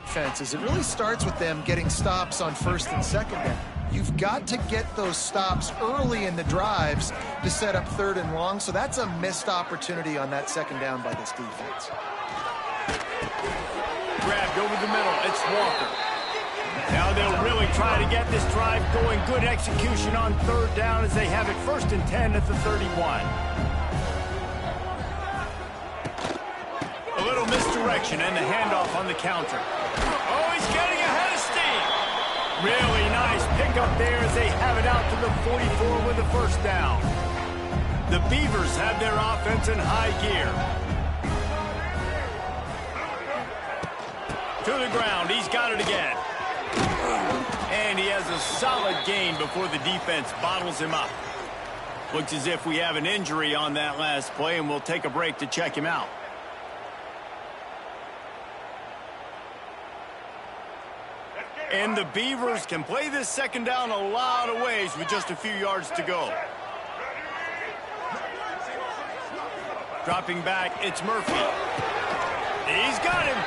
defenses, it really starts with them getting stops on first and second down. You've got to get those stops early in the drives to set up third and long, so that's a missed opportunity on that second down by this defense. Grabbed over the middle. It's Walker. Now they'll really try to get this drive going. Good execution on third down as they have it 1st and 10 at the 31. A little misdirection and the handoff on the counter. Oh, he's getting ahead of steam. Really nice pickup there as they have it out to the 44 with the 1st down. The Beavers have their offense in high gear. To the ground. He's got it again. And he has a solid gain before the defense bottles him up. Looks as if we have an injury on that last play, and we'll take a break to check him out. And the Beavers can play this second down a lot of ways with just a few yards to go. Dropping back, it's Murphy. He's got him.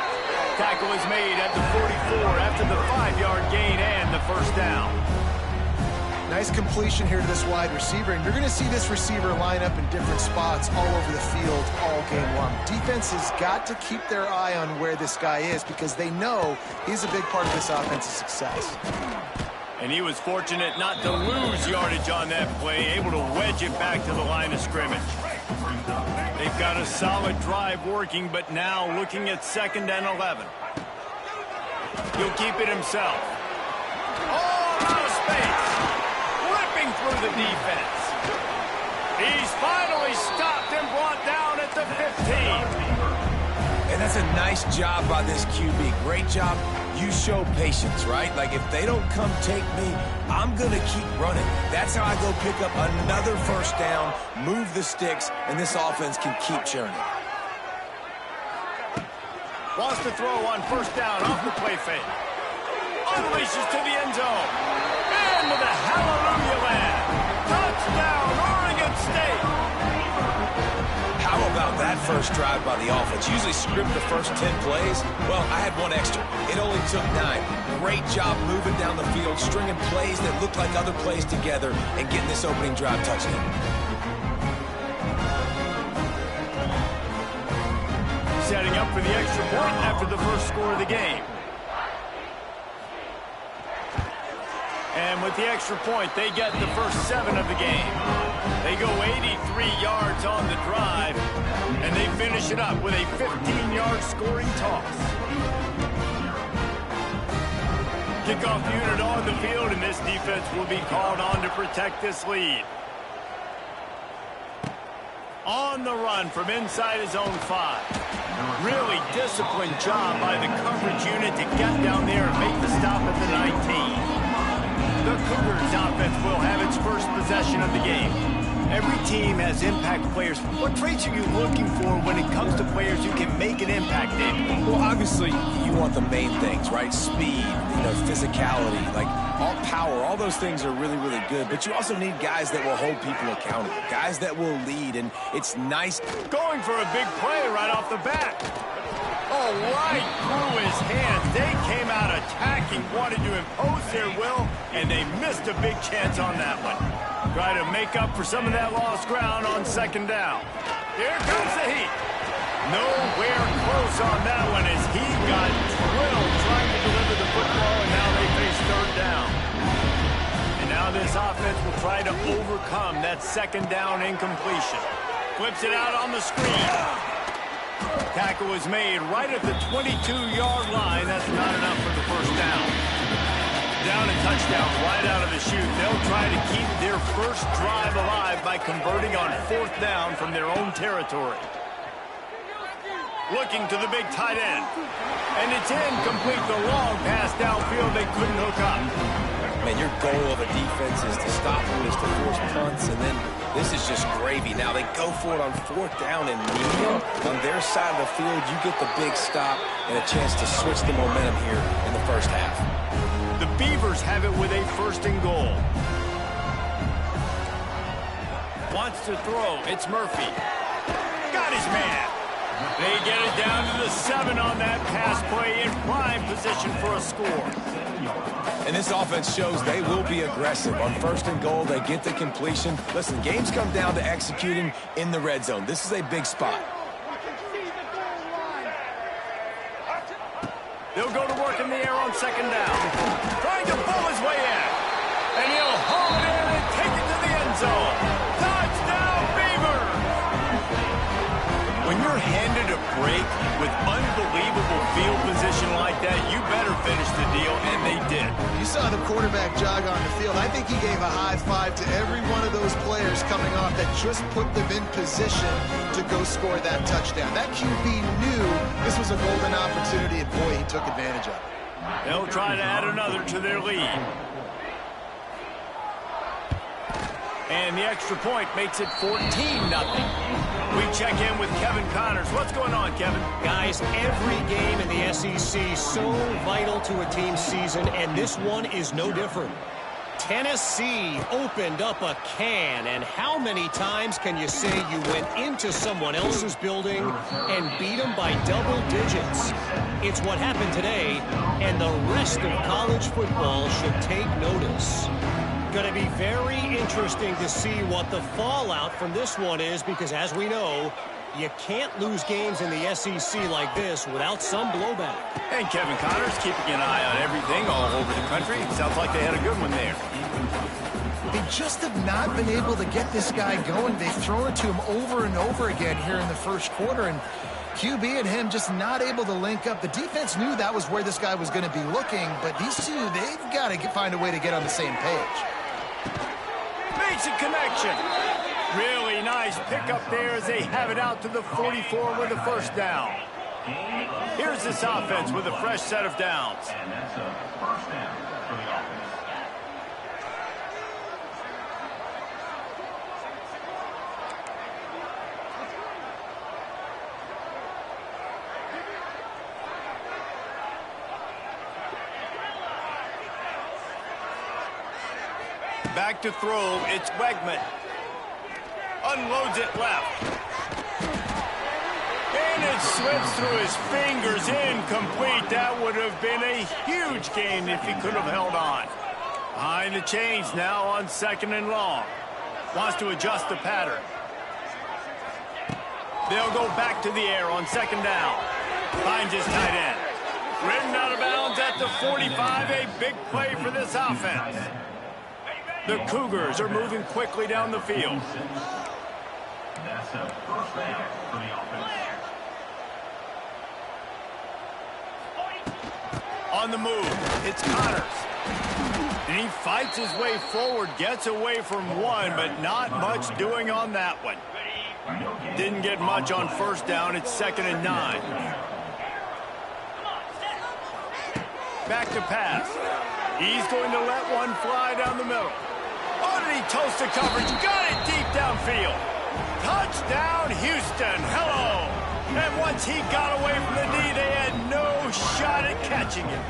Tackle is made at the 44 after the 5-yard gain and the 1st down. Nice completion here to this wide receiver, and you're going to see this receiver line up in different spots all over the field all game long. Defense has got to keep their eye on where this guy is because they know he's a big part of this offense's success. And he was fortunate not to lose yardage on that play, able to wedge it back to the line of scrimmage. They've got a solid drive working, but now looking at 2nd and 11. He'll keep it himself. Oh, out of space. Ripping through the defense. He's finally stopped and brought down at the 15. And that's a nice job by this QB. Great job. You show patience, right? Like, if they don't come take me, I'm going to keep running. That's how I go pick up another 1st down, move the sticks, and this offense can keep churning. Wants to throw on 1st down off the play fake. Unleashes to the end zone. Into the hallelujah land. Touchdown, Oregon State. How about that first drive by the offense? Usually script the first 10 plays. Well, I had one extra. It only took 9. Great job moving down the field, stringing plays that look like other plays together, and getting this opening drive touchdown. Setting up for the extra point after the first score of the game. And with the extra point, they get the first 7 of the game. They go 83 yards on the drive, and they finish it up with a 15-yard scoring toss. Kickoff unit on the field, and this defense will be called on to protect this lead. On the run from inside his own 5. Really disciplined job by the coverage unit to get down there and make the stop at the 19. The Cougars offense will have its first possession of the game. Every team has impact players. What traits are you looking for when it comes to players who can make an impact, David? Well, obviously, you want the main things, right? Speed, physicality, like all power, all those things are really, really good. But you also need guys that will hold people accountable, guys that will lead, and it's nice. Going for a big play right off the bat. Oh, right through his hands. They came out attacking, wanted to impose their will, and they missed a big chance on that one. Try to make up for some of that lost ground on 2nd down. Here comes the heat. Nowhere close on that one as he got drilled trying to deliver the football, and now they face 3rd down. And now this offense will try to overcome that 2nd down incompletion. Flips it out on the screen. Tackle is made right at the 22-yard line. That's not enough for the 1st down. Down and touchdown right out of the chute. They'll try to keep their first drive alive by converting on 4th down from their own territory. Looking to the big tight end. And it's incomplete. The long pass downfield they couldn't hook up. Man, your goal of a defense is to stop them, is to force punts, and then this is just gravy. Now they go for it on 4th down and medium. On their side of the field, you get the big stop and a chance to switch the momentum here in the 1st half. The Beavers have it with a 1st and goal. Wants to throw. It's Murphy. Got his man. They get it down to the 7 on that pass play in prime position for a score. And this offense shows they will be aggressive. On 1st and goal, they get the completion. Listen, games come down to executing in the red zone. This is a big spot. They'll go to work in the air on 2nd down. Trying to pull his way in. And he'll haul it in and take it to the end zone. Touchdown, Beavers! When you're handed a break with unbelievable field position like that, you better finish the deal, and they did. You saw the quarterback jog on the field. I think he gave a high five to every one of those players coming off that just put them in position to go score that touchdown. That QB knew this was a golden opportunity, and boy, he took advantage of it. They'll try to add another to their lead. And the extra point makes it 14-0. We check in with Kevin Connors. What's going on, Kevin? Guys, every game in the SEC so vital to a team's season, and this one is no different. Tennessee opened up a can, and how many times can you say you went into someone else's building and beat them by double digits? It's what happened today, and the rest of college football should take notice. Going to be very interesting to see what the fallout from this one is, because as we know, you can't lose games in the SEC like this without some blowback. And Kevin Connors keeping an eye on everything all over the country. Sounds like they had a good one there. They just have not been able to get this guy going. They've thrown it to him over and over again here in the first quarter, and QB and him just not able to link up. The defense knew that was where this guy was going to be looking, but these two, they've got to find a way to get on the same page. Makes a connection. Really nice pickup there as they have it out to the 44 with a 1st down. Here's this offense with a fresh set of downs. And that's a 1st down for the offense. Back to throw, it's Wegman. Unloads it left. And it slips through his fingers, incomplete. That would have been a huge gain if he could have held on. Behind the chains now on 2nd and long. Wants to adjust the pattern. They'll go back to the air on 2nd down. Finds his tight end. Ridden out of bounds at the 45, a big play for this offense. The Cougars are moving quickly down the field. That's a 1st down for the offense. On the move, it's Connors. And he fights his way forward, gets away from one, but not much doing on that one. Didn't get much on 1st down. It's 2nd and 9. Back to pass. He's going to let one fly down the middle. Oh, did he toast the coverage? Got it deep downfield. Touchdown, Houston. Hello. And once he got away from the knee, they had no shot at catching him.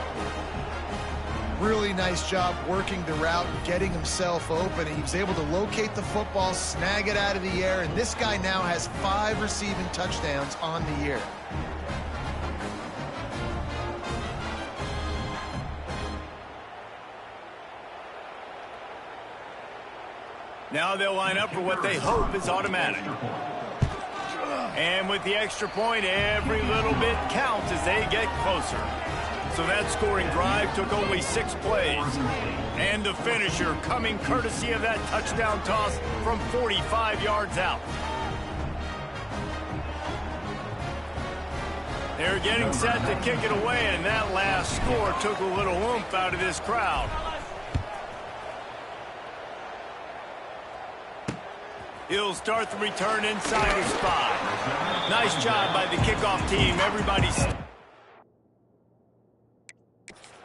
Really nice job working the route and getting himself open. He was able to locate the football, snag it out of the air, and this guy now has 5 receiving touchdowns on the year. Now they'll line up for what they hope is automatic. And with the extra point, every little bit counts as they get closer. So that scoring drive took only 6 plays. And the finisher coming courtesy of that touchdown toss from 45 yards out. They're getting set to kick it away, and that last score took a little oomph out of this crowd. He'll start the return inside his spot. Nice job by the kickoff team. Everybody's in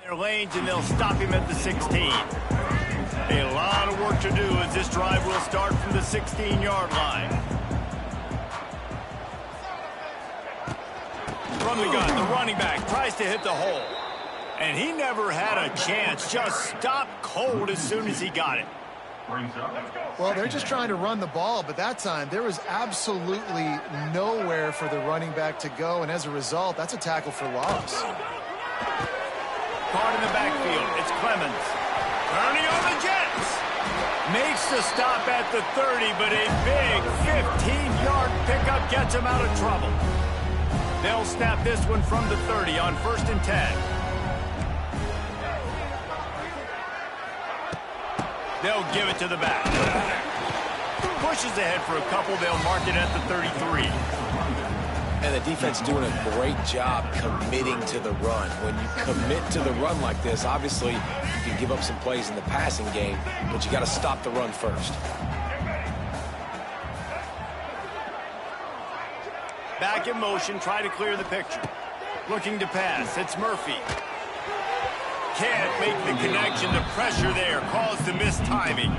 their lanes, and they'll stop him at the 16. A lot of work to do as this drive will start from the 16-yard line. From the gun, the running back tries to hit the hole. And he never had a chance. Just stopped cold as soon as he got it. Brings up. Well, they're just trying to run the ball, but that time there was absolutely nowhere for the running back to go, and as a result, that's a tackle for loss. Caught in the backfield. It's Clemens. Turning on the Jets. Makes the stop at the 30, but a big 15-yard pickup gets him out of trouble. They'll snap this one from the 30 on 1st and 10. They'll give it to the back. Pushes ahead for a couple. They'll mark it at the 33. And the defense doing a great job committing to the run. When you commit to the run like this, obviously you can give up some plays in the passing game, but you got to stop the run first. Back in motion, try to clear the picture. Looking to pass, it's Murphy. Can't make the connection. The pressure there caused the missed timing.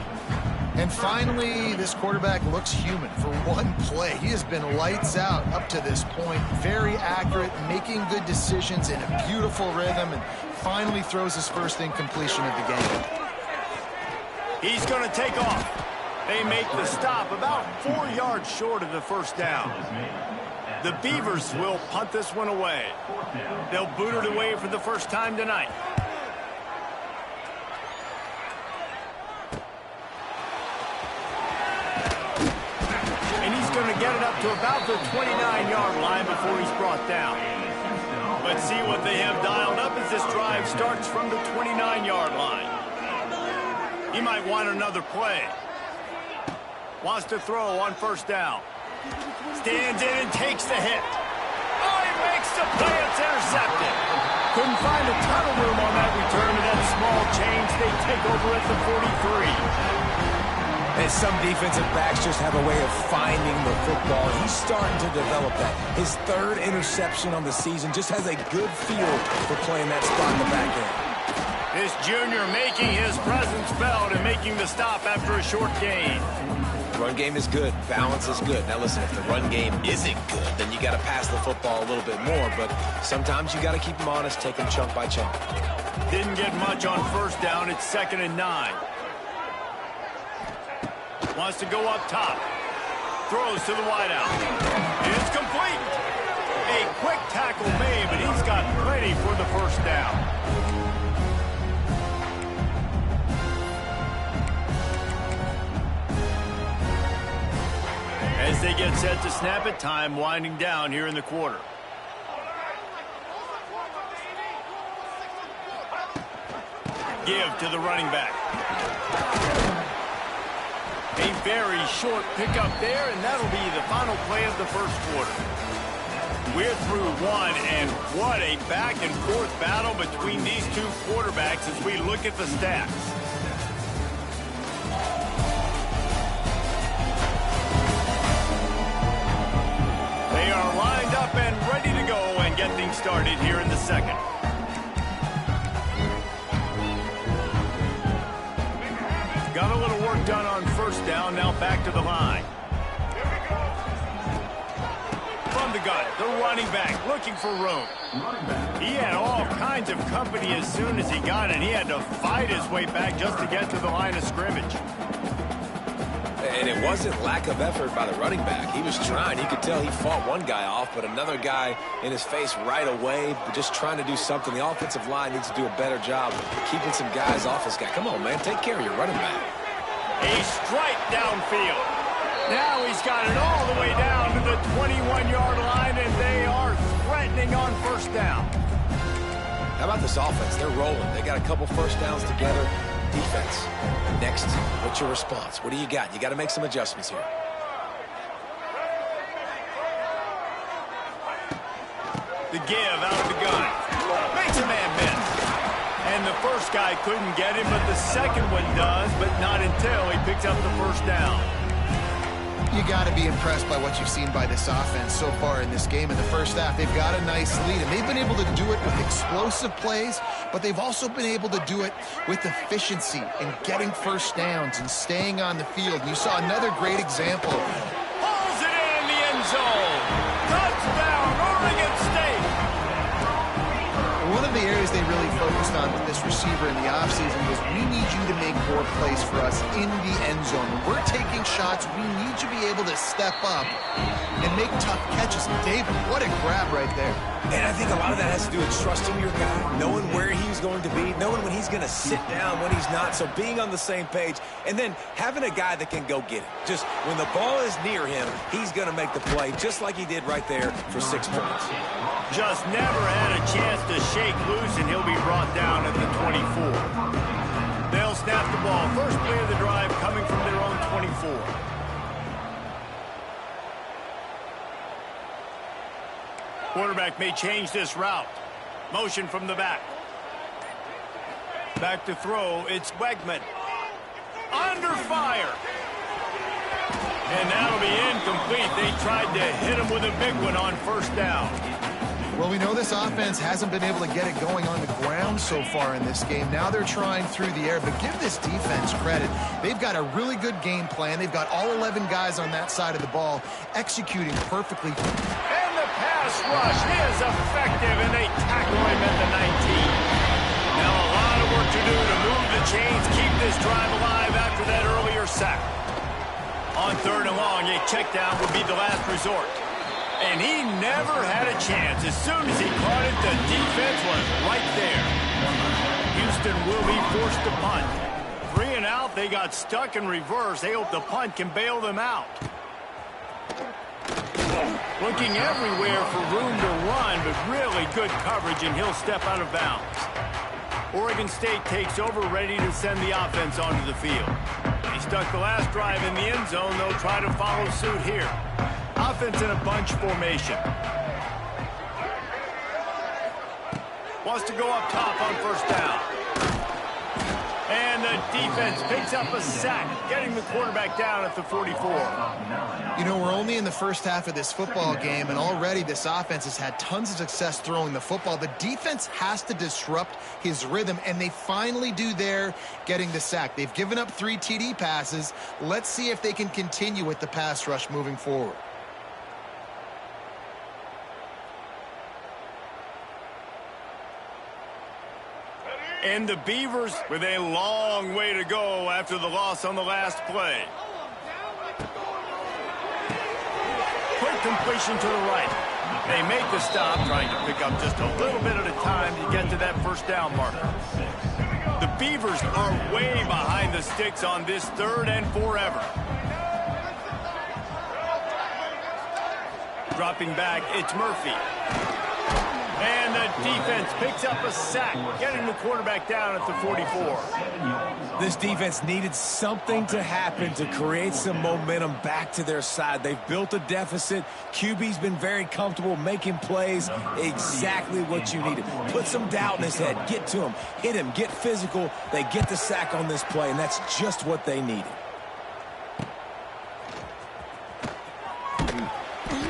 And finally, this quarterback looks human for one play. He has been lights out up to this point. Very accurate, making good decisions in a beautiful rhythm, and finally throws his first incompletion of the game. He's going to take off. They make the stop about 4 yards short of the first down. The Beavers will punt this one away. They'll boot it away for the first time tonight. Going to get it up to about the 29-yard line before he's brought down. Let's see what they have dialed up as this drive starts from the 29-yard line. He might want another play. Wants to throw on 1st down. Stands in and takes the hit. Oh, he makes the play. It's intercepted. Couldn't find a ton of room on that return to that small change. They take over at the 43. And some defensive backs just have a way of finding the football. He's starting to develop that. His 3rd interception on the season, just has a good feel for playing that spot in the back end. This junior making his presence felt and making the stop after a short gain. Run game is good. Balance is good. Now listen, if the run game isn't good, then you got to pass the football a little bit more. But sometimes you got to keep them honest, take them chunk by chunk. Didn't get much on 1st down. It's 2nd and 9. Wants to go up top. Throws to the wideout. It's complete. A quick tackle made, but he's got plenty for the 1st down. As they get set to snap it, time winding down here in the quarter. Give to the running back. A very short pickup there, and that'll be the final play of the 1st quarter. We're through one, and what a back-and-forth battle between these two quarterbacks as we look at the stats. They are lined up and ready to go and get things started here in the 2nd. Got a little work done on 1st down, now back to the line. From the gun, the running back looking for room. He had all kinds of company as soon as he got it. He had to fight his way back just to get to the line of scrimmage. And it wasn't lack of effort by the running back. He was trying. You could tell he fought one guy off, but another guy in his face right away, just trying to do something. The offensive line needs to do a better job keeping some guys off this guy. Come on, man. Take care of your running back. A strike downfield. Now he's got it all the way down to the 21-yard line, and they are threatening on 1st down. How about this offense? They're rolling. They got a couple 1st downs together. Defense. Next, what's your response? What do you got? You got to make some adjustments here. The give out of the gun. Makes a man miss. And the first guy couldn't get him, but the second one does, but not until he picks up the 1st down. You got to be impressed by what you've seen by this offense so far in this game. In the 1st half, they've got a nice lead, and they've been able to do it with explosive plays, but they've also been able to do it with efficiency and getting 1st downs and staying on the field. You saw another great example. Pulls it in the end zone. Touchdown, Oregon State. One of the areas they really focused on with this receiver in the offseason was, we need you to make more plays for us in the end zone. When we're taking shots, we need you to be able to step up and make tough catches. David, what a grab right there. And I think a lot of that has to do with trusting your guy, knowing where he's going to be, knowing when he's going to sit down, when he's not, so being on the same page, and then having a guy that can go get it. Just when the ball is near him, he's going to make the play, just like he did right there for 6 points. Just never had a chance to shake loose, and he'll be brought down at the 24. They'll snap the ball. First play of the drive coming from their own 24. Quarterback may change this route. Motion from the back. Back to throw. It's Wegman. Under fire. And that'll be incomplete. They tried to hit him with a big one on first down. Well, we know this offense hasn't been able to get it going on the ground so far in this game. Now they're trying through the air, but give this defense credit. They've got a really good game plan. They've got all 11 guys on that side of the ball executing perfectly. And the pass rush is effective, and they tackle him at the 19. Now a lot of work to do to move the chains, keep this drive alive after that earlier sack. On 3rd and long, a check down would be the last resort. And he never had a chance. As soon as he caught it, the defense was right there. Houston will be forced to punt. 3 and out, they got stuck in reverse. They hope the punt can bail them out. Looking everywhere for room to run, but really good coverage, and he'll step out of bounds. Oregon State takes over, ready to send the offense onto the field. He stuck the last drive in the end zone. They'll try to follow suit here. Offense in a bunch formation. Wants to go up top on first down. And the defense picks up a sack, getting the quarterback down at the 44. You know, we're only in the first half of this football game, and already this offense has had tons of success throwing the football. The defense has to disrupt his rhythm, and they finally do there, getting the sack. They've given up 3 TD passes. Let's see if they can continue with the pass rush moving forward. And the Beavers with a long way to go after the loss on the last play. Quick completion to the right. They make the stop, trying to pick up just a little bit at a time to get to that first down marker. The Beavers are way behind the sticks on this 3rd and forever. Dropping back, it's Murphy. And the defense picks up a sack, getting the quarterback down at the 44. This defense needed something to happen to create some momentum back to their side. They've built a deficit. QB's been very comfortable making plays. Exactly what you needed. Put some doubt in his head. Get to him. Hit him. Get physical. They get the sack on this play, and that's just what they needed.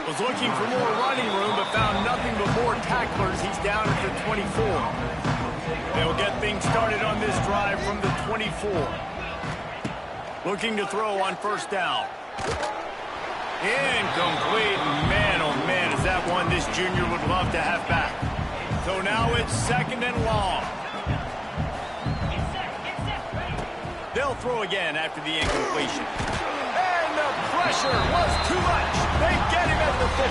Was looking for more running room, but found nothing but more tacklers. He's down at the 24. They'll get things started on this drive from the 24. Looking to throw on first down. Incomplete. Man, oh man, is that one this junior would love to have back. So now it's 2nd and long. They'll throw again after the incompletion. The pressure was too much. They get him at the 15.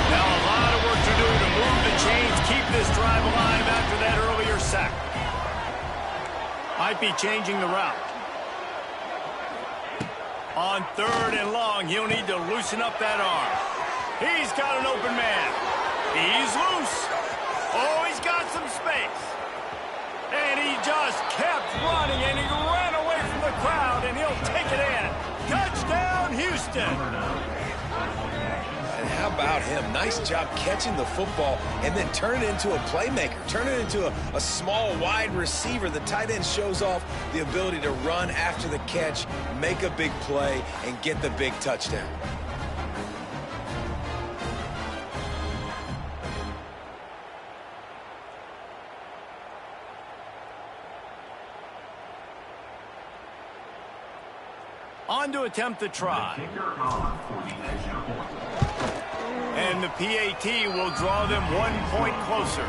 Now a lot of work to do to move the chains, keep this drive alive after that earlier sack. Might be changing the route. On 3rd and long, he'll need to loosen up that arm. He's got an open man. He's loose. Oh, he's got some space. And he just kept running, and he ran away from the crowd, and he'll take it in. Touchdown, Houston. And how about him? Nice job catching the football and then turn it into a playmaker. Turn it into a small, wide receiver. The tight end shows off the ability to run after the catch, make a big play, and get the big touchdown. On to attempt the try. And the PAT will draw them 1 point closer.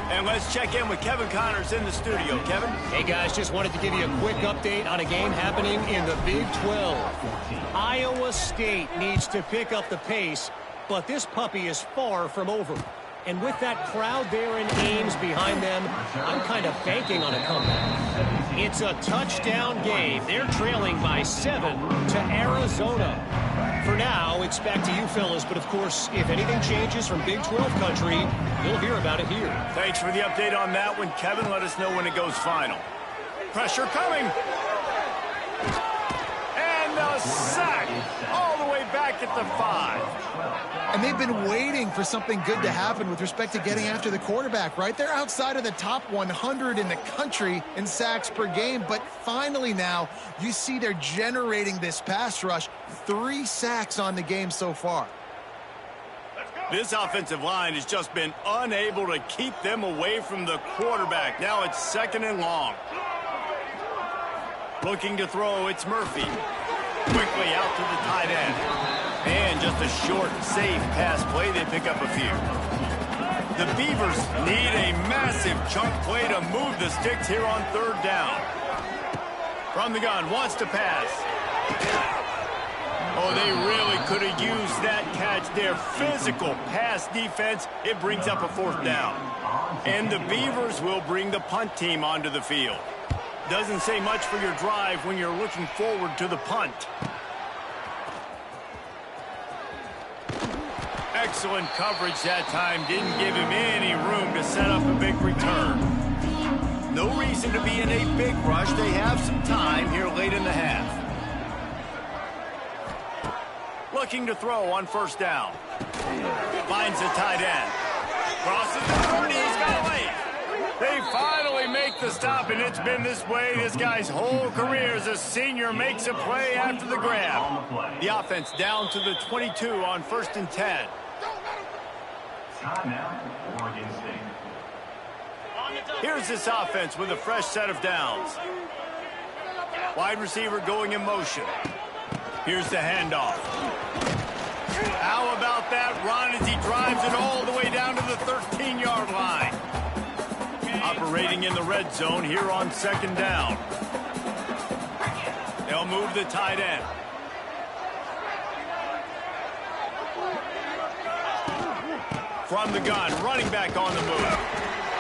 And let's check in with Kevin Connors in the studio. Kevin? Hey, guys, just wanted to give you a quick update on a game happening in the Big 12. Iowa State needs to pick up the pace, but this puppy is far from over. And with that crowd there in Ames behind them, I'm kind of banking on a comeback. It's a touchdown game. They're trailing by 7 to Arizona. For now, it's back to you fellas, but of course, if anything changes from Big 12 country, you'll hear about it here. Thanks for the update on that one, Kevin. Let us know when it goes final. Pressure coming. And a sack all the way back at the 5. And they've been waiting for something good to happen with respect to getting after the quarterback, right? They're outside of the top 100 in the country in sacks per game, but finally now you see they're generating this pass rush. 3 sacks on the game so far. This offensive line has just been unable to keep them away from the quarterback. Now it's 2nd and long. Looking to throw, it's Murphy. Quickly out to the tight end. And just a short, safe pass play, they pick up a few. The Beavers need a massive chunk play to move the sticks here on 3rd down. From the gun, wants to pass. Oh, they really could have used that catch there. Physical pass defense, it brings up a 4th down. And the Beavers will bring the punt team onto the field. Doesn't say much for your drive when you're looking forward to the punt. Excellent coverage that time. Didn't give him any room to set up a big return. No reason to be in a big rush. They have some time here late in the half. Looking to throw on 1st down. Finds the tight end. Crosses the 30. He's got away. They finally make the stop, and it's been this way this guy's whole career as a senior. Makes a play after the grab. The offense down to the 22 on 1st and 10. Timeout, Oregon State. Here's this offense with a fresh set of downs. Wide receiver going in motion. Here's the handoff. How about that run as he drives it all the way down to the 13-yard line? Operating in the red zone here on 2nd down. They'll move the tight end. From the gun, running back on the move.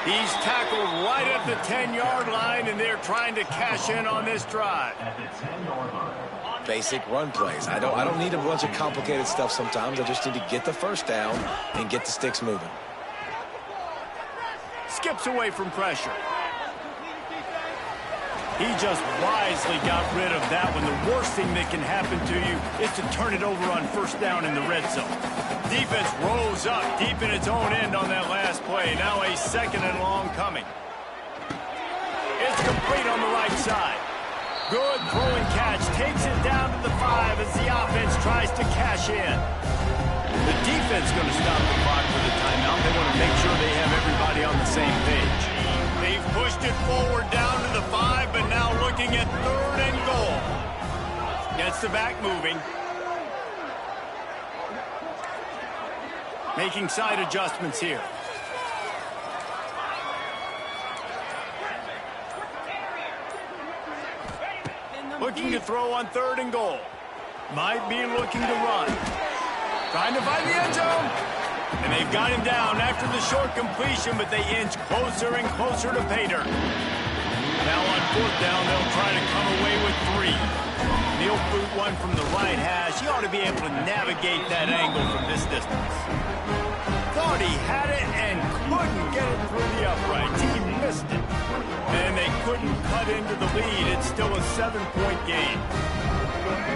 He's tackled right at the 10-yard line, and they're trying to cash in on this drive. At the 10-yard line. Basic run plays. I don't need a bunch of complicated stuff sometimes. I just need to get the 1st down and get the sticks moving. Skips away from pressure. He just wisely got rid of that one. The worst thing that can happen to you is to turn it over on 1st down in the red zone. Defense rose up deep in its own end on that last play. Now a 2nd and long coming. It's complete on the right side. Good throw and catch. Takes it down to the 5 as the offense tries to cash in. The defense going to stop the clock for the timeout. They want to make sure they have everybody on the same page. They've pushed it forward down to the 5, but now looking at 3rd and goal. Gets the back moving. Making side adjustments here. Looking to throw on 3rd and goal. Might be looking to run. Trying to find the end zone. And they've got him down after the short completion, but they inch closer and closer to pay dirt. Now on 4th down, they'll try to come away with 3. Neil boot one from the right hash. He ought to be able to navigate that angle from this distance. Thought he had it and couldn't get it through the uprights. He missed it. And they couldn't cut into the lead. It's still a 7-point game.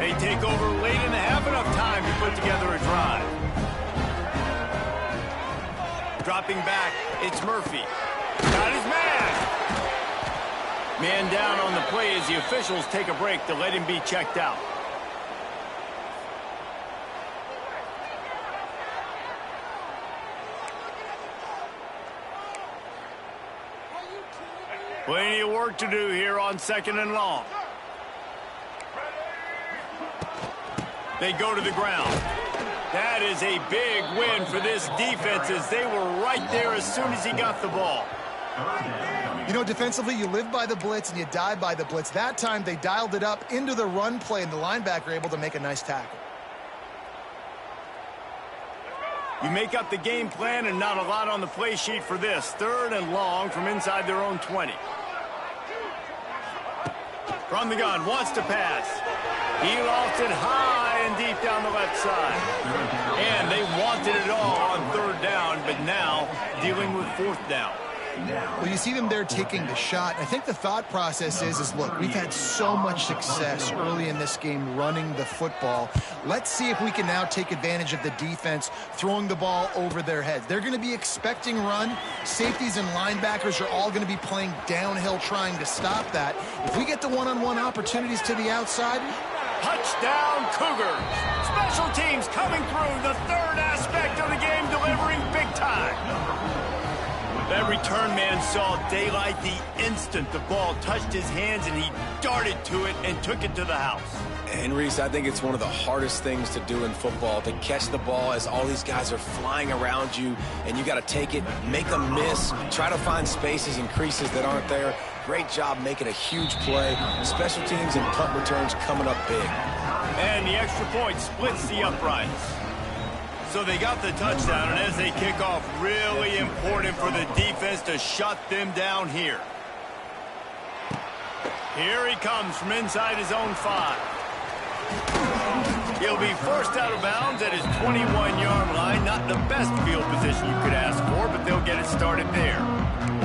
They take over late in the half, enough time to put together a drive. Dropping back, it's Murphy. Got his man. Man down on the play as the officials take a break to let him be checked out. Plenty of work to do here on 2nd and long. They go to the ground. That is a big win for this defense as they were right there as soon as he got the ball. You know, defensively, you live by the blitz and you die by the blitz. That time, they dialed it up into the run play, and the linebacker able to make a nice tackle. You make up the game plan and not a lot on the play sheet for this. 3rd and long from inside their own 20. From the gun, wants to pass. He lost it high and deep down the left side. And they wanted it all on 3rd down, but now dealing with 4th down. Well, you see them there taking the shot. I think the thought process is look, we've had so much success early in this game running the football. Let's see if we can now take advantage of the defense throwing the ball over their heads. They're going to be expecting run. Safeties and linebackers are all going to be playing downhill trying to stop that. If we get the one-on-one opportunities to the outside. Touchdown, Cougars. Special teams coming through, the 3rd aspect of the game, delivering big time. That return man saw daylight the instant the ball touched his hands, and he darted to it and took it to the house. And Reese, I think it's one of the hardest things to do in football, to catch the ball as all these guys are flying around you, and you got to take it, make a miss, try to find spaces and creases that aren't there. Great job making a huge play. Special teams and punt returns coming up big. And the extra point splits the uprights. So they got the touchdown, and as they kick off, really important for the defense to shut them down here. Here he comes from inside his own 5. He'll be forced out of bounds at his 21-yard line. Not the best field position you could ask for, but they'll get it started there.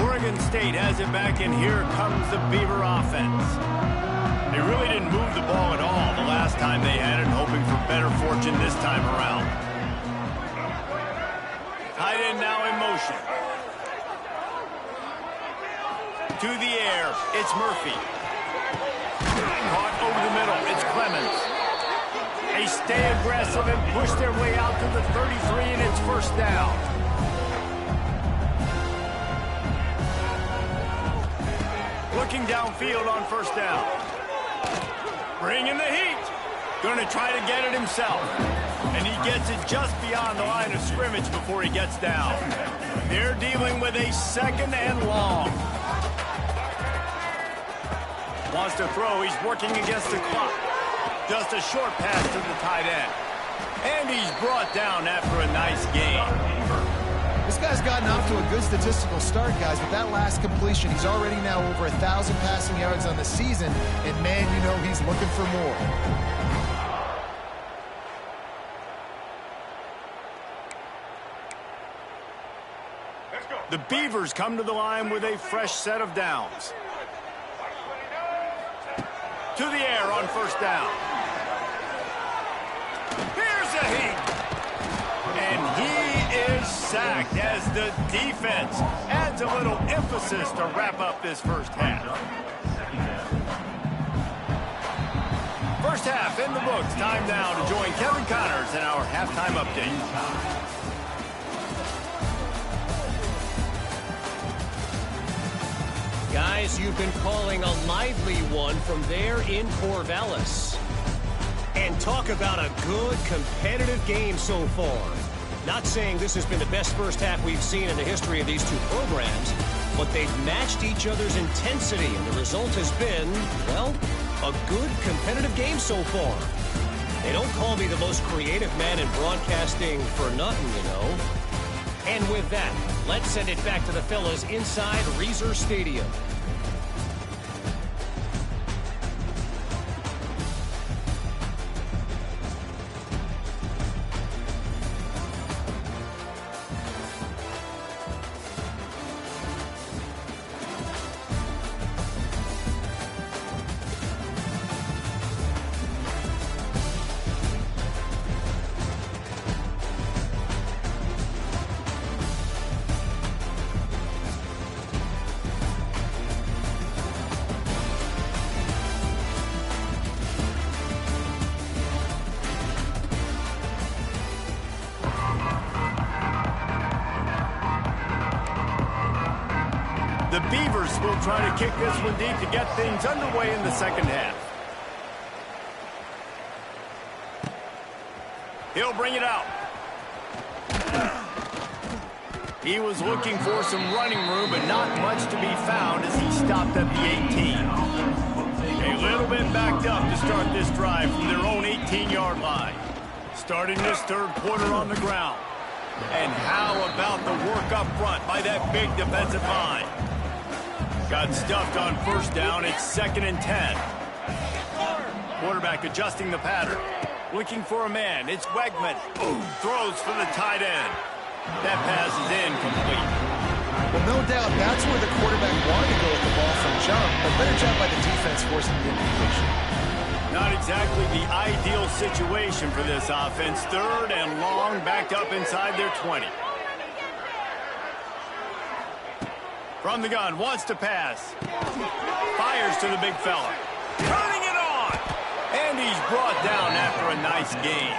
Oregon State has it back, and here comes the Beaver offense. They really didn't move the ball at all the last time they had it, hoping for better fortune this time around. Tight end now in motion. To the air, it's Murphy. Caught over the middle, it's Clemens. They stay aggressive and push their way out to the 33, and it's 1st down. Looking downfield on 1st down. Bringing the heat. Going to try to get it himself. And he gets it just beyond the line of scrimmage before he gets down. They're dealing with a 2nd and long. Wants to throw. He's working against the clock. Just a short pass to the tight end. And he's brought down after a nice gain. This guy's gotten off to a good statistical start, guys, but that last completion, he's already now over 1,000 passing yards on the season, and man, you know he's looking for more. The Beavers come to the line with a fresh set of downs. To the air on 1st down. Here's a heat. And he is sacked as the defense adds a little emphasis to wrap up this 1st half. 1st half in the books. Time now to join Kevin Connors in our halftime update. Guys, you've been calling a lively one from there in Corvallis. And talk about a good competitive game so far. Not saying this has been the best 1st half we've seen in the history of these 2 programs, but they've matched each other's intensity, and the result has been, well, a good competitive game so far. They don't call me the most creative man in broadcasting for nothing, you know. And with that, let's send it back to the fellas inside Reser Stadium. The Beavers will try to kick this one deep to get things underway in the 2nd half. He'll bring it out. He was looking for some running room, but not much to be found as he stopped at the 18. A little bit backed up to start this drive from their own 18-yard line. Starting this third quarter on the ground. And how about the work up front by that big defensive line? Got stuffed on first down. It's 2nd and 10. Quarterback adjusting the pattern. Looking for a man. It's Wegman. Throws for the tight end. That pass is incomplete. Well, no doubt that's where the quarterback wanted to go with the ball from jump, but better job by the defense forcing the incompletion. Not exactly the ideal situation for this offense. 3rd and long, backed up inside their 20. From the gun, wants to pass. Fires to the big fella. Turning it on! And he's brought down after a nice gain.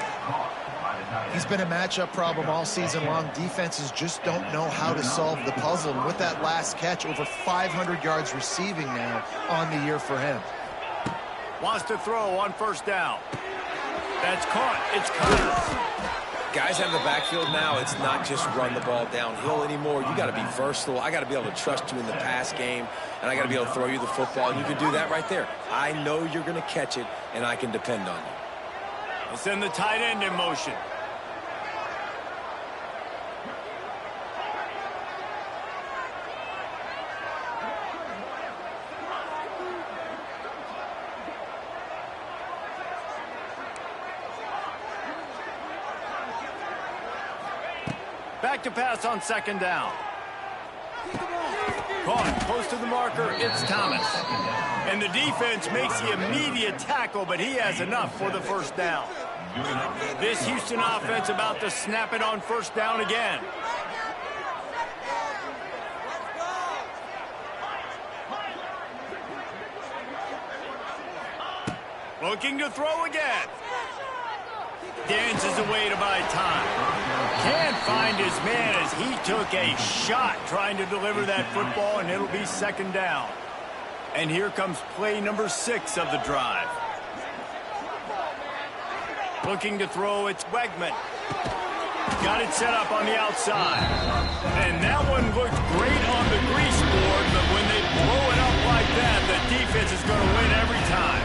He's been a matchup problem all season long. Defenses just don't know how to solve the puzzle. And with that last catch, over 500 yards receiving now on the year for him. Wants to throw on first down. That's caught. It's Connors. Guys out of the backfield now, it's not just run the ball downhill anymore. You got to be versatile. I got to be able to trust you in the pass game, and I got to be able to throw you the football, and you can do that right there. I know you're going to catch it, and I can depend on you. We'll send the tight end in motion. Back to pass on 2nd down. Caught close to the marker. It's Thomas. And the defense makes the immediate tackle, but he has enough for the first down. This Houston offense about to snap it on first down again. Looking to throw again. Dances away to buy time. Can't find his man as he took a shot trying to deliver that football, and it'll be 2nd down. And here comes play number 6 of the drive. Looking to throw, it's Wegman. Got it set up on the outside. And that one looked great on the grease board, but when they blow it up like that, the defense is going to win every time.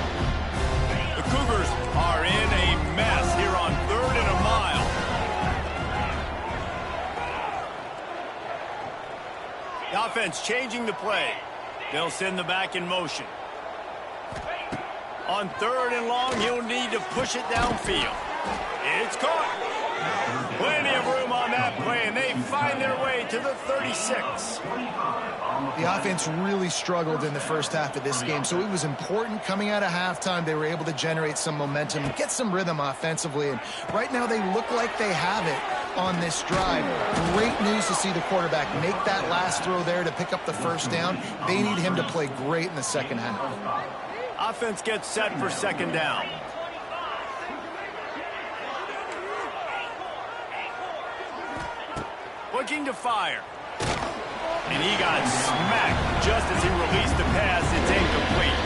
The Cougars are in a mess here on 3rd and a mile. The offense changing the play. They'll send the back in motion. On 3rd and long, he'll need to push it downfield. It's caught. Plenty of room on that play, and they find their way to the 36. The offense really struggled in the first half of this game, so it was important coming out of halftime. They were able to generate some momentum, get some rhythm offensively, and right now they look like they have it on this drive. Great news to see the quarterback make that last throw there to pick up the first down. They need him to play great in the second half. Offense gets set for 2nd down. Looking to fire. And he got smacked just as he released the pass. It's incomplete.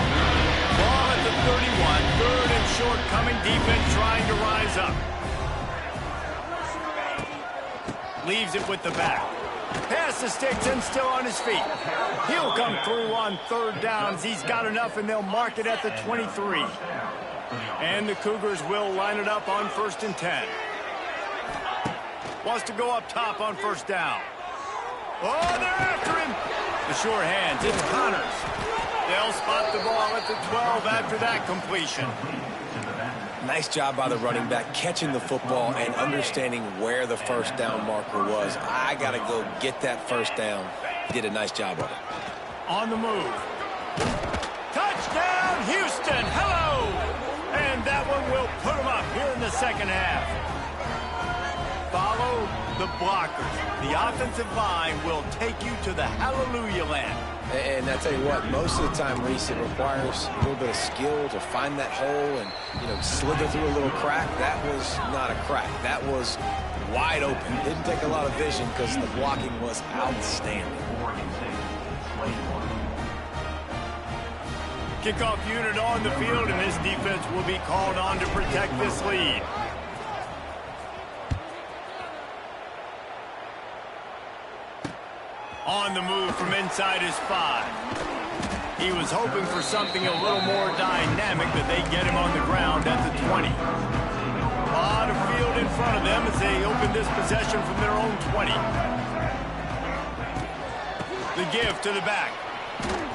Ball at the 31. 3rd and short coming. Defense trying to rise up. Leaves it with the back. Pass to sticks and still on his feet. He'll come through on 3rd downs. He's got enough, and they'll mark it at the 23. And the Cougars will line it up on 1st and 10. Wants to go up top on first down. Oh, they're after him. The sure hands, it's Connors. They'll spot the ball at the 12 after that completion. Nice job by the running back, catching the football and understanding where the first down marker was. I got to go get that first down. Did a nice job of it. On the move. Touchdown, Houston. Hello. And that one will put them up here in the second half. Follow the blockers. The offensive line will take you to the hallelujah land. And I tell you what, most of the time, Reese, it requires a little bit of skill to find that hole and, slither through a little crack. That was not a crack. That was wide open. Didn't take a lot of vision because the blocking was outstanding. Kickoff unit on the field, and this defense will be called on to protect this lead. On the move from inside his 5. He was hoping for something a little more dynamic, but they get him on the ground at the 20. A lot of field in front of them as they open this possession from their own 20. The give to the back.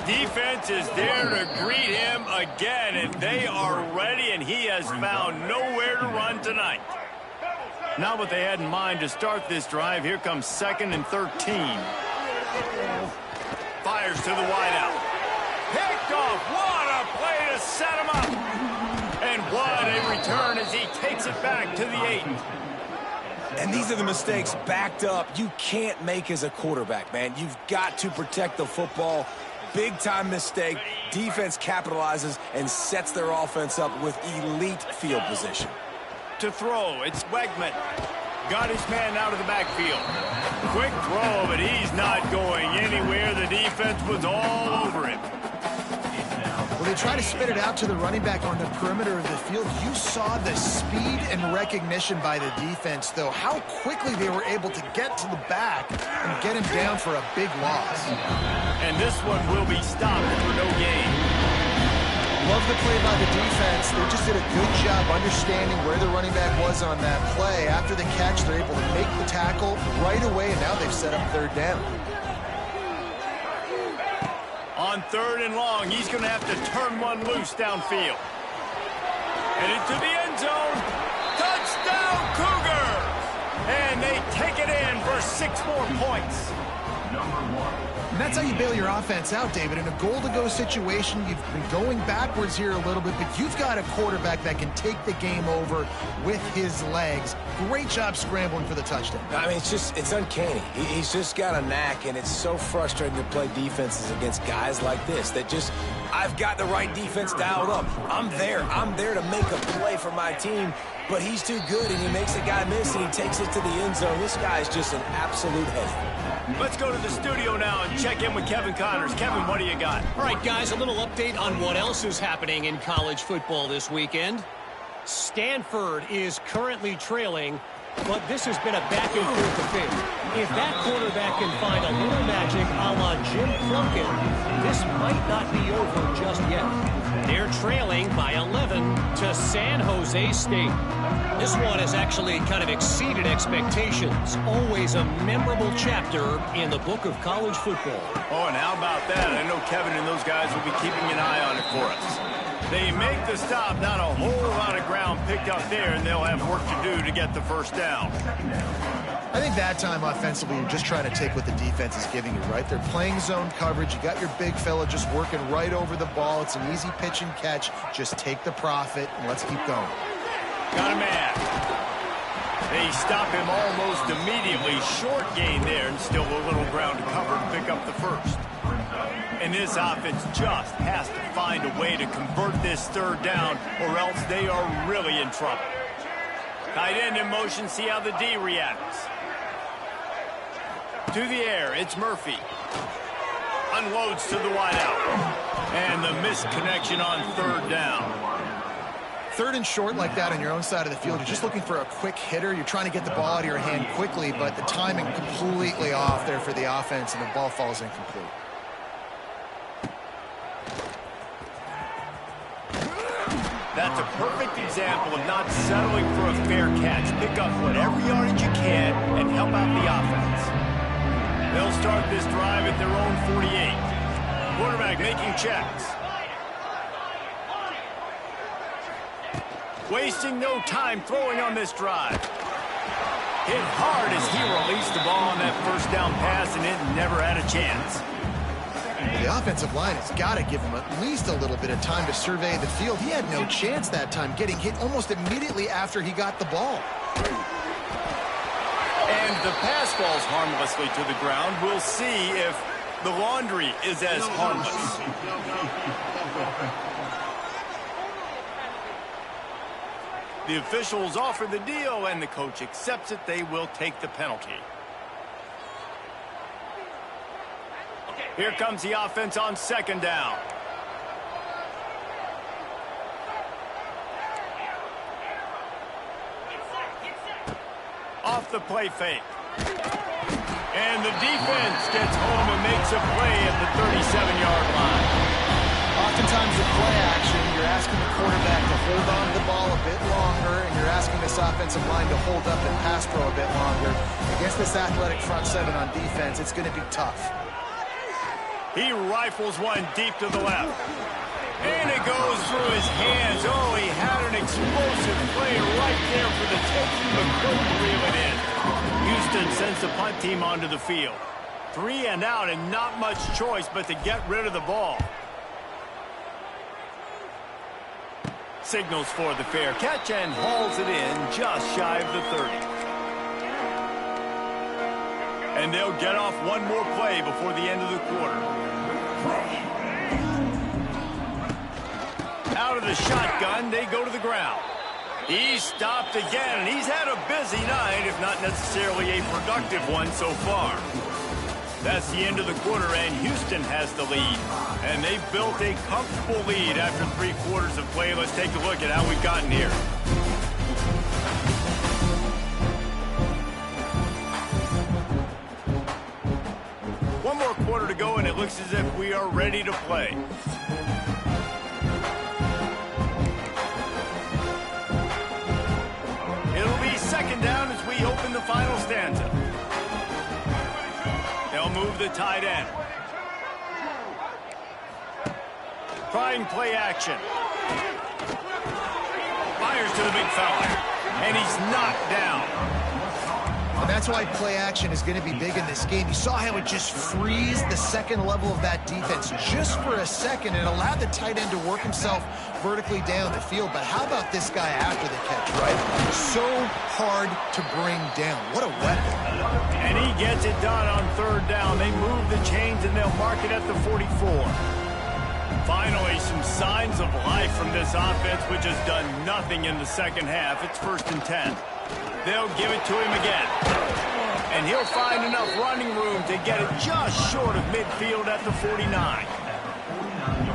Defense is there to greet him again, and they are ready, and he has found nowhere to run tonight. Not what they had in mind to start this drive. Here comes 2nd and 13. Fires to the wideout. Picked off. What a play to set him up. And what a return as he takes it back to the 8. And these are the mistakes backed up you can't make as a quarterback, man. You've got to protect the football. Big-time mistake. Defense capitalizes and sets their offense up with elite field position. To throw, it's Wegman. Got his man out of the backfield. Quick throw, but he's not going anywhere. The defense was all over him. Well, they try to spit it out to the running back on the perimeter of the field. You saw the speed and recognition by the defense, though. How quickly they were able to get to the back and get him down for a big loss. And this one will be stopped for no gain. Love the play by the defense. They just did a good job understanding where the running back was on that play. After the catch, they're able to make the tackle right away, and now they've set up 3rd down. On 3rd and long, he's going to have to turn one loose downfield. And into the end zone. Touchdown, Cougars! And they take it in for 6 more points. And that's how you bail your offense out, David. In a goal-to-go situation, you've been going backwards here a little bit, but you've got a quarterback that can take the game over with his legs. Great job scrambling for the touchdown. I mean, it's uncanny. He's just got a knack, and it's so frustrating to play defenses against guys like this that just, I've got the right defense dialed up. I'm there to make a play for my team, but he's too good, and he makes the guy miss, and he takes it to the end zone. This guy is just an absolute headache. Let's go to the studio now and check in with Kevin Connors. Kevin, what do you got? All right, guys, a little update on what else is happening in college football this weekend. Stanford is currently trailing, but this has been a back-and-forth affair. If that quarterback can find a little magic a la Jim Plunkett, this might not be over just yet. They're trailing by 11 to San Jose State. This one has actually kind of exceeded expectations. Always a memorable chapter in the book of college football. Oh, and how about that? I know Kevin and those guys will be keeping an eye on it for us. They make the stop, not a whole lot of ground picked up there, and they'll have work to do to get the 1st down. I think that time offensively, you're just trying to take what the defense is giving you, right? They're playing zone coverage. You got your big fella just working right over the ball. It's an easy pitch and catch. Just take the profit, and let's keep going. Got a man. They stop him almost immediately. Short gain there, and still a little ground to cover to pick up the 1st. And this offense just has to find a way to convert this 3rd down, or else they are really in trouble. Tight end in motion, see how the D reacts. To the air, it's Murphy. Unloads to the wideout. And the missed connection on 3rd down. 3rd and short like that on your own side of the field, you're just looking for a quick hitter. You're trying to get the ball out of your hand quickly, but the timing completely off there for the offense, and the ball falls incomplete. That's a perfect example of not settling for a fair catch. Pick up whatever yardage you can and help out the offense. They'll start this drive at their own 48. Quarterback making checks. Wasting no time throwing on this drive. Hit hard as he released the ball on that 1st down pass, and it never had a chance. The offensive line has got to give him at least a little bit of time to survey the field. He had no chance that time, getting hit almost immediately after he got the ball. And the pass falls harmlessly to the ground. We'll see if the laundry is as harmless. The officials offer the deal, and the coach accepts it. They will take the penalty. Here comes the offense on 2nd down. Off the play fake. And the defense gets home and makes a play at the 37-yard line. Oftentimes with play action, you're asking the quarterback to hold on to the ball a bit longer, and you're asking this offensive line to hold up and pass pro a bit longer. Against this athletic front seven on defense, it's going to be tough. He rifles one deep to the left. And it goes through his hands. Oh, he had an explosive play right there for the taking, but couldn't reel it in. Houston sends the punt team onto the field. 3 and out and not much choice but to get rid of the ball. Signals for the fair catch and hauls it in just shy of the 30. And they'll get off one more play before the end of the quarter. Out of the shotgun, they go to the ground. He's stopped again, and he's had a busy night, if not necessarily a productive one so far. That's the end of the quarter, and Houston has the lead. And they've built a comfortable lead after 3 quarters of play. Let's take a look at how we've gotten here. One more quarter to go, and it looks as if we are ready to play. It'll be second down as we open the final stanza. They'll move the tight end. Trying play action. Fires to the big fella. And he's knocked down. And that's why play action is going to be big in this game. You saw how it just frees the second level of that defense just for a second and allowed the tight end to work himself vertically down the field. But how about this guy after the catch, right? So hard to bring down. What a weapon. And he gets it done on third down. They move the chains and they'll mark it at the 44. Finally, some signs of life from this offense, which has done nothing in the second half. It's 1st and 10. They'll give it to him again. And he'll find enough running room to get it just short of midfield at the 49.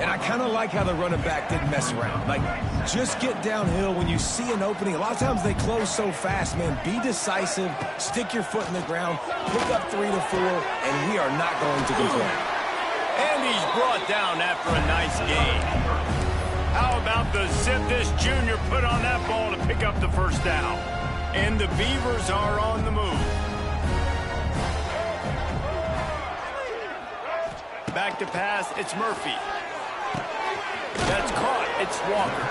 And I kind of like how the running back didn't mess around. Like, just get downhill when you see an opening. A lot of times they close so fast, man. Be decisive, stick your foot in the ground, pick up 3 to 4, and we are not going to complain. And he's brought down after a nice gain. How about the zip this junior put on that ball to pick up the first down? And the Beavers are on the move. Back to pass, it's Murphy. That's caught, it's Walker.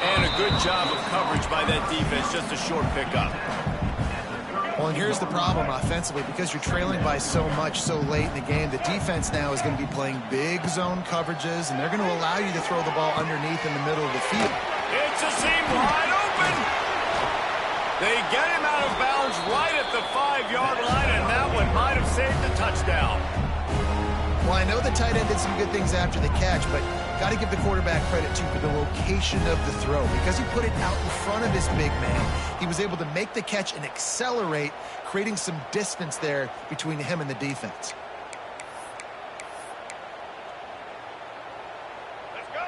And a good job of coverage by that defense, just a short pickup. Well, and here's the problem offensively. Because you're trailing by so much so late in the game, the defense now is going to be playing big zone coverages, and they're going to allow you to throw the ball underneath in the middle of the field. It's a seam wide open. They get him out of bounds right at the 5-yard line, and that one might have saved the touchdown. Well, I know the tight end did some good things after the catch, but got to give the quarterback credit, too, for the location of the throw. Because he put it out in front of his big man, he was able to make the catch and accelerate, creating some distance there between him and the defense.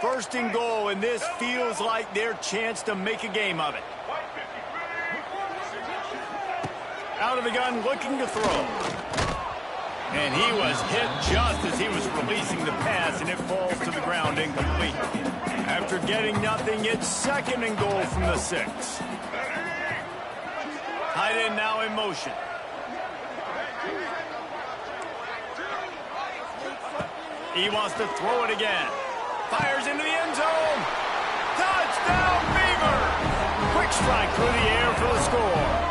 1st and goal, and this feels like their chance to make a game of it. Out of the gun, looking to throw. And he was hit just as he was releasing the pass, and it falls to the ground incomplete. After getting nothing, it's 2nd and goal from the 6. Tight end now in motion. He wants to throw it again. Fires into the end zone. Touchdown, Beaver! Quick strike through the air for the score.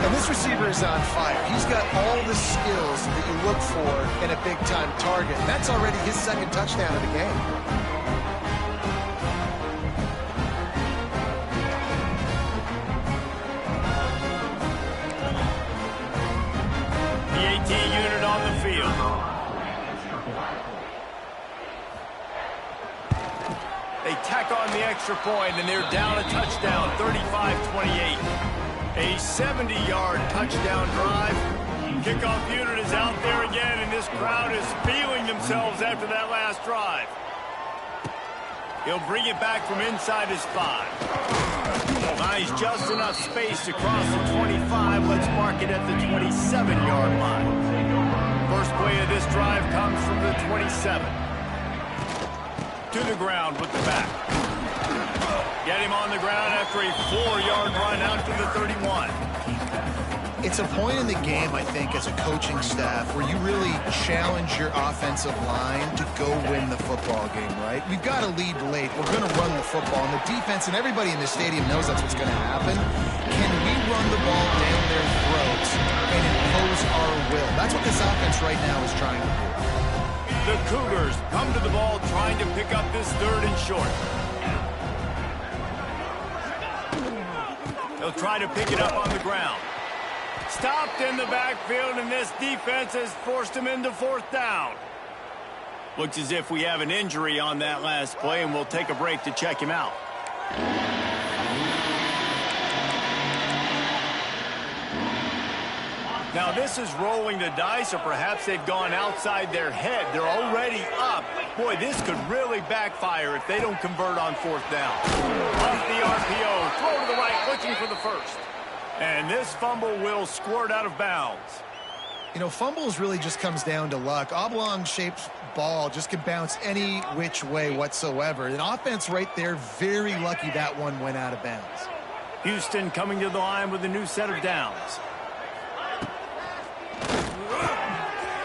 And this receiver is on fire. He's got all the skills that you look for in a big-time target. That's already his 2nd touchdown of the game. The AT unit on the field. They tack on the extra point, and they're down a touchdown, 35-28. A 70-yard touchdown drive. Kickoff unit is out there again, and this crowd is feeling themselves after that last drive. He'll bring it back from inside his 5. Buys just enough space to cross the 25 5. Let's mark it at the 27-yard line. First play of this drive comes from the 27. To the ground with the back. Get him on the ground after a 4-yard run out to the 31. It's a point in the game, I think, as a coaching staff where you really challenge your offensive line to go win the football game, right? We've got to lead late. We're going to run the football. And the defense and everybody in the stadium knows that's what's going to happen. Can we run the ball down their throats and impose our will? That's what this offense right now is trying to do. The Cougars come to the ball trying to pick up this 3rd and short. They'll try to pick it up on the ground. Stopped in the backfield, and this defense has forced him into 4th down. Looks as if we have an injury on that last play, and we'll take a break to check him out. Now, this is rolling the dice, or perhaps they've gone outside their head. They're already up. Boy, this could really backfire if they don't convert on 4th down. Off the RPO, throw to the right, looking for the first. And this fumble will squirt out of bounds. You know, fumbles really just comes down to luck. Oblong-shaped ball just can bounce any which way whatsoever. An offense right there, very lucky that one went out of bounds. Houston coming to the line with a new set of downs.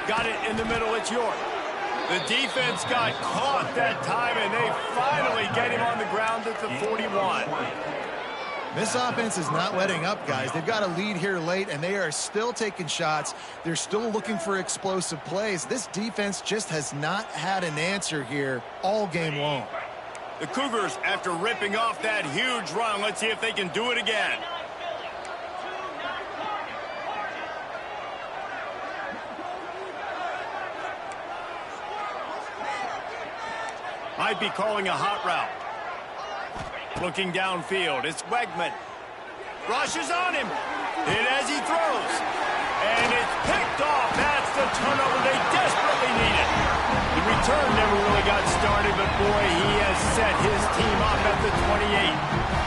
Got it in the middle, it's York. The defense got caught that time, and they finally get him on the ground at the 41. This offense is not letting up, guys. They've got a lead here late, and they are still taking shots. They're still looking for explosive plays. This defense just has not had an answer here all game long. The Cougars, after ripping off that huge run, let's see if they can do it again. Might be calling a hot route. Looking downfield, it's Wegman. Rushes on him. Hit as he throws. And it's picked off. That's the turnover they desperately needed. The return never really got started, but boy, he has set his team up at the 28.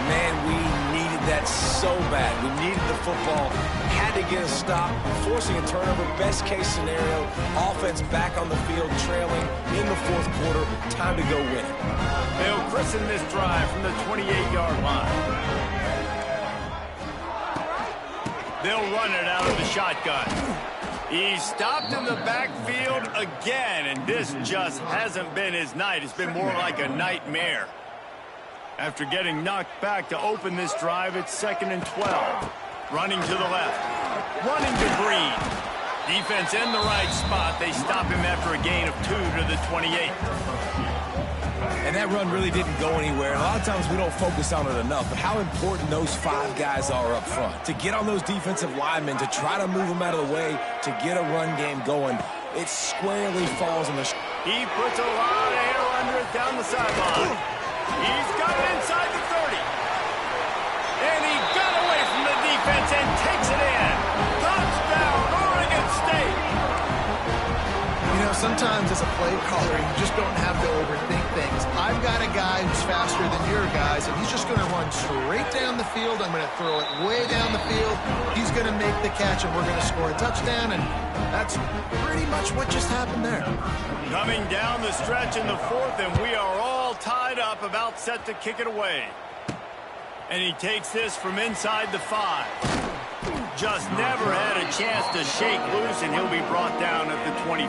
Man, we needed that so bad. We needed the football. Had to get a stop. Forcing a turnover. Best case scenario. Offense back on the field, trailing in the 4th quarter. Time to go win it. They'll christen this drive from the 28-yard line. They'll run it out of the shotgun. He's stopped in the backfield again, and this just hasn't been his night. It's been more like a nightmare. After getting knocked back to open this drive, it's 2nd and 12. Running to the left. Running to Green. Defense in the right spot. They stop him after a gain of 2 to the 28. And that run really didn't go anywhere. And a lot of times we don't focus on it enough, but how important those 5 guys are up front. To get on those defensive linemen, to try to move them out of the way, to get a run game going, it squarely falls on the... He puts a lot of air under it down the sideline. He's got it inside the 30. And he got away from the defense and takes it in. Touchdown, Oregon State. You know, sometimes as a play caller, you just don't have to overthink things. I've got a guy who's faster than your guys, and he's just going to run straight down the field. I'm going to throw it way down the field. He's going to make the catch, and we're going to score a touchdown, and that's pretty much what just happened there. Coming down the stretch in the 4th, and we are all tied up, about set to kick it away. And he takes this from inside the 5. Just never had a chance to shake loose, and he'll be brought down at the 24.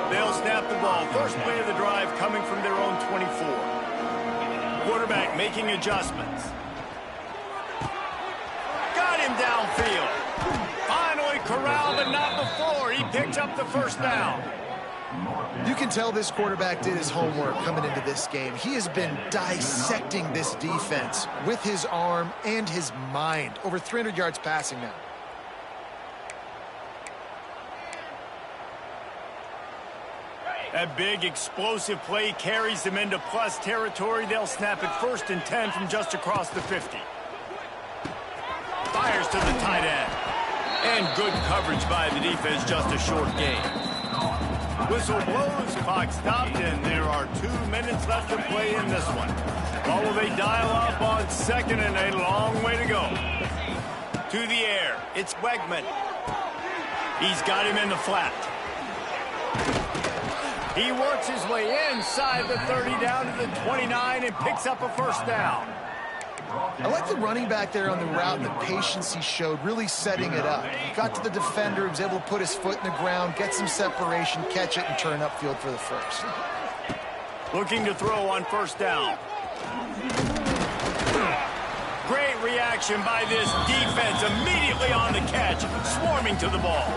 They'll snap the ball. First play of the drive coming from their own 24. Quarterback making adjustments. Got him downfield. Finally corralled, but not before. He picks up the 1st down. You can tell this quarterback did his homework coming into this game. He has been dissecting this defense with his arm and his mind. Over 300 yards passing now. That big explosive play carries them into plus territory. They'll snap it 1st and 10 from just across the 50. Fires to the tight end. And good coverage by the defense, just a short gain. Whistle blows, clock stopped, and there are 2 minutes left to play in this one. Well, will they dial up on 2nd and a long way to go? To the air. It's Wegman. He's got him in the flat. He works his way inside the 30 down to the 29 and picks up a first down. I like the running back there on the route and the patience he showed, really setting it up. He got to the defender, he was able to put his foot in the ground, get some separation, catch it, and turn upfield for the first. Looking to throw on first down. Great reaction by this defense, immediately on the catch, swarming to the ball.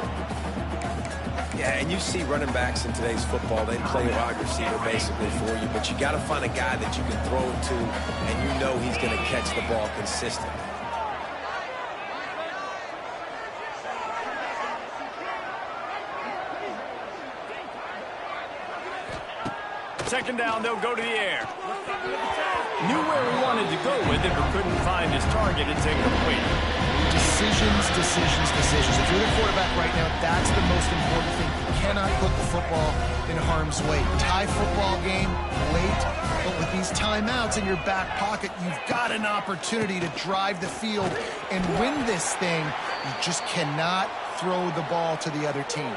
Yeah, and you see running backs in today's football, they play wide receiver basically for you, but you got to find a guy that you can throw it to, and you know he's going to catch the ball consistently. Second down, they'll go to the air. Knew where he wanted to go with it, but couldn't find his target. It's incomplete. Decisions. If you're the quarterback right now, that's the most important thing. You cannot put the football in harm's way. Tie football game late, but with these timeouts in your back pocket, you've got an opportunity to drive the field and win this thing. You just cannot throw the ball to the other team.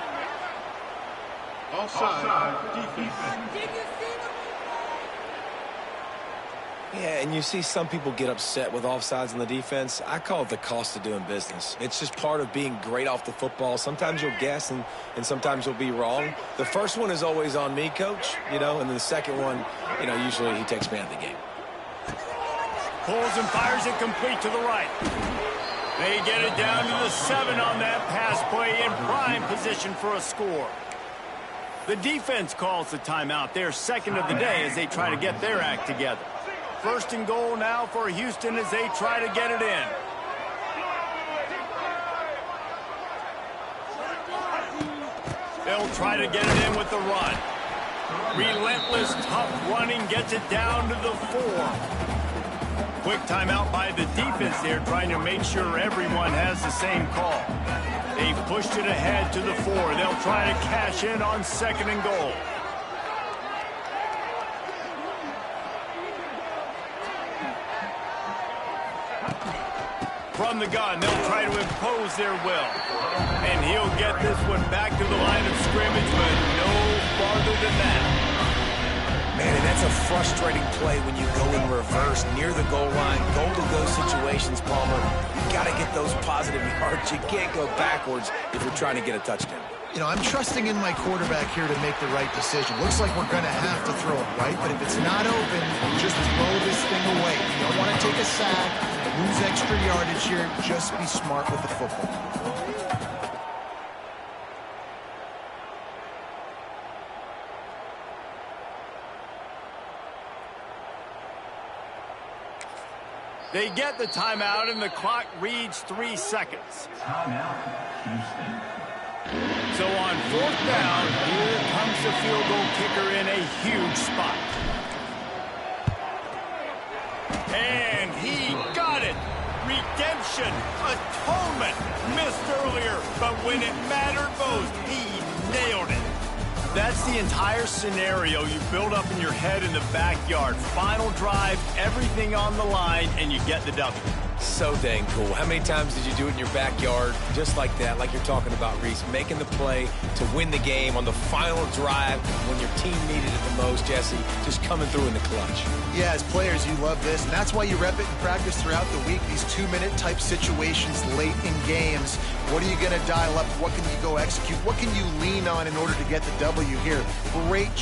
Offside. Defense. Yeah, and you see some people get upset with offsides in the defense. I call it the cost of doing business. It's just part of being great off the football. Sometimes you'll guess and sometimes you'll be wrong. The first one is always on me, coach, and then the second one, usually he takes me out of the game. Pulls and fires it complete to the right. They get it down to the 7 on that pass play in prime position for a score. The defense calls the timeout. They're second of the day as they try to get their act together. First and goal now for Houston as they try to get it in. They'll try to get it in with the run. Relentless, tough running gets it down to the 4. Quick timeout by the defense there, trying to make sure everyone has the same call. They've pushed it ahead to the 4. They'll try to cash in on second and goal. From the gun, they'll try to impose their will. And he'll get this one back to the line of scrimmage, but no farther than that. Man, and that's a frustrating play when you go in reverse near the goal line. Goal-to-go situations, Palmer. You got to get those positive yards. You can't go backwards if you're trying to get a touchdown. I'm trusting in my quarterback here to make the right decision. Looks like we're going to have to throw it, right? But if it's not open, just throw this thing away. You don't want to take a sack, lose extra yardage here. Just be smart with the football. They get the timeout, and the clock reads 3 seconds. Timeout, Houston. So on fourth down, here comes the field goal kicker in a huge spot. And he got it. Redemption, atonement, missed earlier, but when it mattered most, he nailed it. That's the entire scenario you build up in your head in the backyard. Final drive, everything on the line, and you get the W. So dang cool. How many times did you do it in your backyard just like that, like you're talking about, Reese, making the play to win the game on the final drive when your team needed it the most, Jesse, just coming through in the clutch. Yeah, as players, you love this, and that's why you rep it in practice throughout the week, these 2-minute type situations late in games. What are you going to dial up? What can you go execute? What can you lean on in order to get the W here? Great